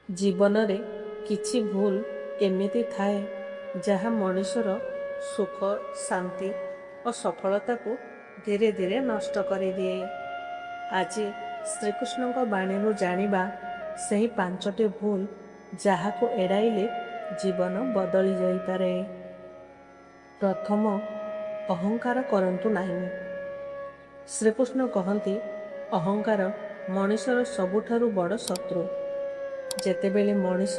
ଜୀବନରେ କିଛି ଭୁଲ ଏମିତି ଥାଏ ଯାହା ମଣିଷର ସୁଖ, ଶାନ୍ତି ଓ ସଫଳତାକୁ ଧୀରେ ଧୀରେ ନଷ୍ଟ କରିଦିଏ। ଆଜି ଶ୍ରୀକୃଷ୍ଣଙ୍କ ବାଣୀରୁ ଜାଣିବା ସେହି 5ଟି ଭୁଲ ଯାହାକୁ ଏଡ଼ାଇଲେ ଜୀବନ ବଦଳି ଯାଇପାରେ। ପ୍ରଥମ, ଅହଙ୍କାର କରନ୍ତୁ ନାହିଁ। ଶ୍ରୀକୃଷ୍ଣ କହନ୍ତି, ଅହଙ୍କାର ମଣିଷର ସବୁଠାରୁ ବଡ଼ ଶତ୍ରୁ। ଯେତେବେଳେ ମଣିଷ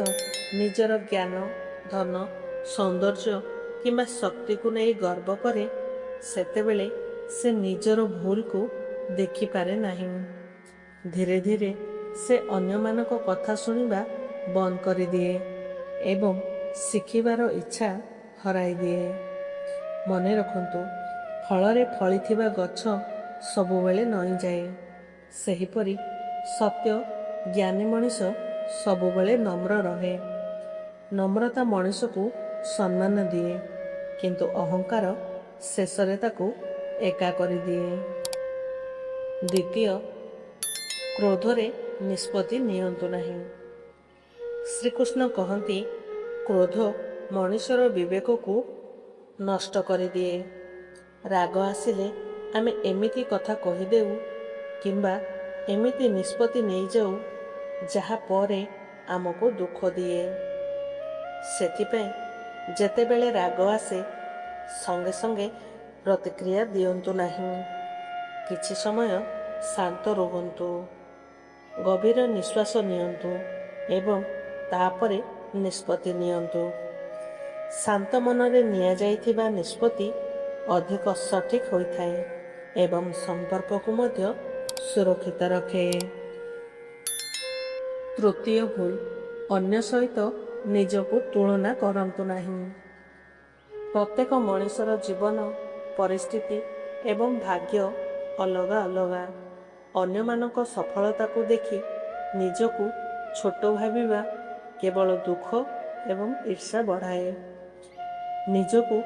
ନିଜର ଜ୍ଞାନ, ଧନ, ସୌନ୍ଦର୍ଯ୍ୟ କିମ୍ବା ଶକ୍ତିକୁ ନେଇ ଗର୍ବ କରେ, ସେତେବେଳେ ସେ ନିଜର ଭୁଲକୁ ଦେଖିପାରେ ନାହିଁ। ଧୀରେ ଧୀରେ ସେ ଅନ୍ୟମାନଙ୍କ କଥା ଶୁଣିବା ବନ୍ଦ କରିଦିଏ ଏବଂ ଶିଖିବାର ଇଚ୍ଛା ହରାଇଦିଏ। ମନେ ରଖନ୍ତୁ, ଫଳରେ ଫଳିଥିବା ଗଛ ସବୁବେଳେ ନଇଁଯାଏ। ସେହିପରି ସତ୍ୟ ଜ୍ଞାନୀ ମଣିଷ ସବୁବେଳେ ନମ୍ର ରହେ। ନମ୍ରତା ମଣିଷକୁ ସମ୍ମାନ ଦିଏ, କିନ୍ତୁ ଅହଙ୍କାର ଶେଷରେ ତାକୁ ଏକା କରିଦିଏ। ଦ୍ୱିତୀୟ, କ୍ରୋଧରେ ନିଷ୍ପତ୍ତି ନିଅନ୍ତୁ ନାହିଁ। ଶ୍ରୀକୃଷ୍ଣ କହନ୍ତି, କ୍ରୋଧ ମଣିଷର ବିବେକକୁ ନଷ୍ଟ କରିଦିଏ। ରାଗ ଆସିଲେ ଆମେ ଏମିତି କଥା କହିଦେଉ କିମ୍ବା ଏମିତି ନିଷ୍ପତ୍ତି ନେଇଯାଉ ଯାହା ପରେ ଆମକୁ ଦୁଃଖ ଦିଏ। ସେଥିପାଇଁ ଯେତେବେଳେ ରାଗ ଆସେ, ସଙ୍ଗେ ସଙ୍ଗେ ପ୍ରତିକ୍ରିୟା ଦିଅନ୍ତୁ ନାହିଁ। କିଛି ସମୟ ଶାନ୍ତ ରୁହନ୍ତୁ, ଗଭୀର ନିଶ୍ୱାସ ନିଅନ୍ତୁ ଏବଂ ତାପରେ ନିଷ୍ପତ୍ତି ନିଅନ୍ତୁ। ଶାନ୍ତ ମନରେ ନିଆଯାଇଥିବା ନିଷ୍ପତ୍ତି ଅଧିକ ସଠିକ୍ ହୋଇଥାଏ ଏବଂ ସମ୍ପର୍କକୁ ମଧ୍ୟ ସୁରକ୍ଷିତ ରଖେ। ତୃତୀୟ ଭୁଲ, ଅନ୍ୟ ସହିତ ନିଜକୁ ତୁଳନା କରନ୍ତୁ ନାହିଁ। ପ୍ରତ୍ୟେକ ମଣିଷର ଜୀବନ, ପରିସ୍ଥିତି ଏବଂ ଭାଗ୍ୟ ଅଲଗା ଅଲଗା। ଅନ୍ୟମାନଙ୍କ ସଫଳତାକୁ ଦେଖି ନିଜକୁ ଛୋଟ ଭାବିବା କେବଳ ଦୁଃଖ ଏବଂ ଈର୍ଷା ବଢ଼ାଏ। ନିଜକୁ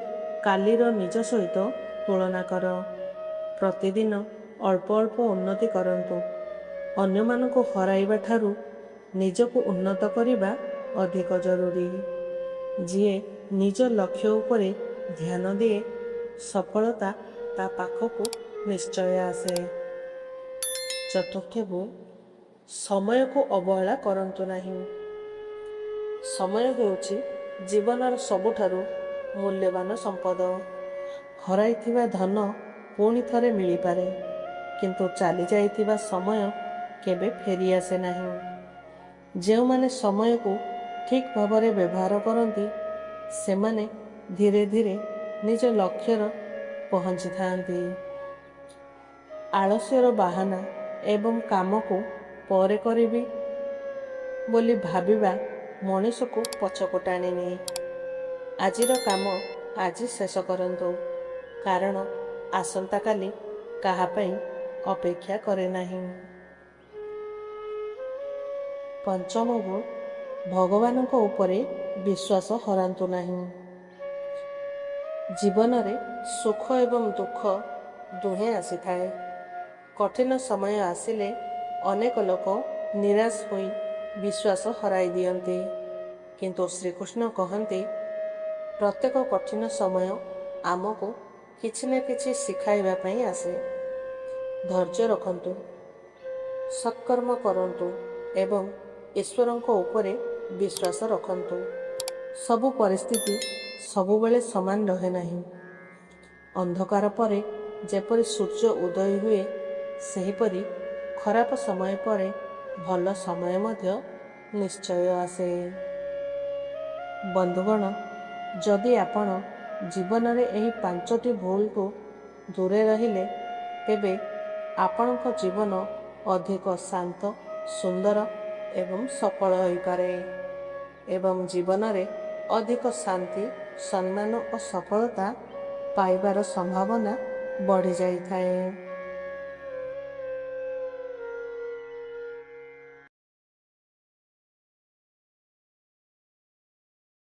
କାଲିର ନିଜ ସହିତ ତୁଳନା କର। ପ୍ରତିଦିନ ଅଳ୍ପ ଅଳ୍ପ ଉନ୍ନତି କରନ୍ତୁ। ଅନ୍ୟମାନଙ୍କୁ ହରାଇବା ଠାରୁ ନିଜକୁ ଉନ୍ନତ କରିବା ଅଧିକ ଜରୁରୀ। ଯିଏ ନିଜ ଲକ୍ଷ୍ୟ ଉପରେ ଧ୍ୟାନ ଦିଏ, ସଫଳତା ତା ପାଖକୁ ନିଶ୍ଚୟ ଆସେ। ଚତୁର୍ଥ ଭୁଲ, ସମୟକୁ ଅବହେଳା କରନ୍ତୁ ନାହିଁ। ସମୟ ହେଉଛି ଜୀବନର ସବୁଠାରୁ ମୂଲ୍ୟବାନ ସମ୍ପଦ। ହରାଇଥିବା ଧନ ପୁଣି ଥରେ ମିଳିପାରେ, କିନ୍ତୁ ଚାଲିଯାଇଥିବା ସମୟ କେବେ ଫେରିଆସେ ନାହିଁ। ଯେଉଁମାନେ ସମୟକୁ ଠିକ୍ ଭାବରେ ବ୍ୟବହାର କରନ୍ତି, ସେମାନେ ଧୀରେ ଧୀରେ ନିଜ ଲକ୍ଷ୍ୟରେ ପହଞ୍ଚିଥାନ୍ତି। ଆଳସ୍ୟର ବାହାନା ଏବଂ କାମକୁ ପରେ କରିବି ବୋଲି ଭାବିବା ମଣିଷକୁ ପଛକୁ ଟାଣିନିଏ। ଆଜିର କାମ ଆଜି ଶେଷ କରନ୍ତୁ, କାରଣ ଆସନ୍ତାକାଲି କାହା ପାଇଁ ଅପେକ୍ଷା କରେ ନାହିଁ। ପଞ୍ଚମ ଭୁଲ, ଭଗବାନଙ୍କ ଉପରେ ବିଶ୍ୱାସ ହରାନ୍ତୁ ନାହିଁ। ଜୀବନରେ ସୁଖ ଏବଂ ଦୁଃଖ ଦୁହେଁ ଆସିଥାଏ। କଠିନ ସମୟ ଆସିଲେ ଅନେକ ଲୋକ ନିରାଶ ହୋଇ ବିଶ୍ୱାସ ହରାଇ ଦିଅନ୍ତି, କିନ୍ତୁ ଶ୍ରୀକୃଷ୍ଣ କହନ୍ତି, ପ୍ରତ୍ୟେକ କଠିନ ସମୟ ଆମକୁ କିଛି ନା କିଛି ଶିଖାଇବା ପାଇଁ ଆସେ। ଧୈର୍ଯ୍ୟ ରଖନ୍ତୁ, ସତ୍କର୍ମ କରନ୍ତୁ ଏବଂ ଈଶ୍ୱରଙ୍କ ଉପରେ ବିଶ୍ୱାସ ରଖନ୍ତୁ। ସବୁ ପରିସ୍ଥିତି ସବୁବେଳେ ସମାନ ରହେ ନାହିଁ। ଅନ୍ଧକାର ପରେ ଯେପରି ସୂର୍ଯ୍ୟ ଉଦୟ ହୁଏ, ସେହିପରି ଖରାପ ସମୟ ପରେ ଭଲ ସମୟ ମଧ୍ୟ ନିଶ୍ଚୟ ଆସେ। ବନ୍ଧୁଗଣ, ଯଦି ଆପଣ ଜୀବନରେ ଏହି 5ଟି ଭୁଲକୁ ଦୂରେ ରହିଲେ, ତେବେ ଆପଣଙ୍କ ଜୀବନ ଅଧିକ ଶାନ୍ତ, ସୁନ୍ଦର ଏବଂ ସଫଳ ହୋଇପାରେ ଏବଂ ଜୀବନରେ ଅଧିକ ଶାନ୍ତି, ସମ୍ମାନ ଓ ସଫଳତା ପାଇବାର ସମ୍ଭାବନା ବଢ଼ିଯାଇଥାଏ।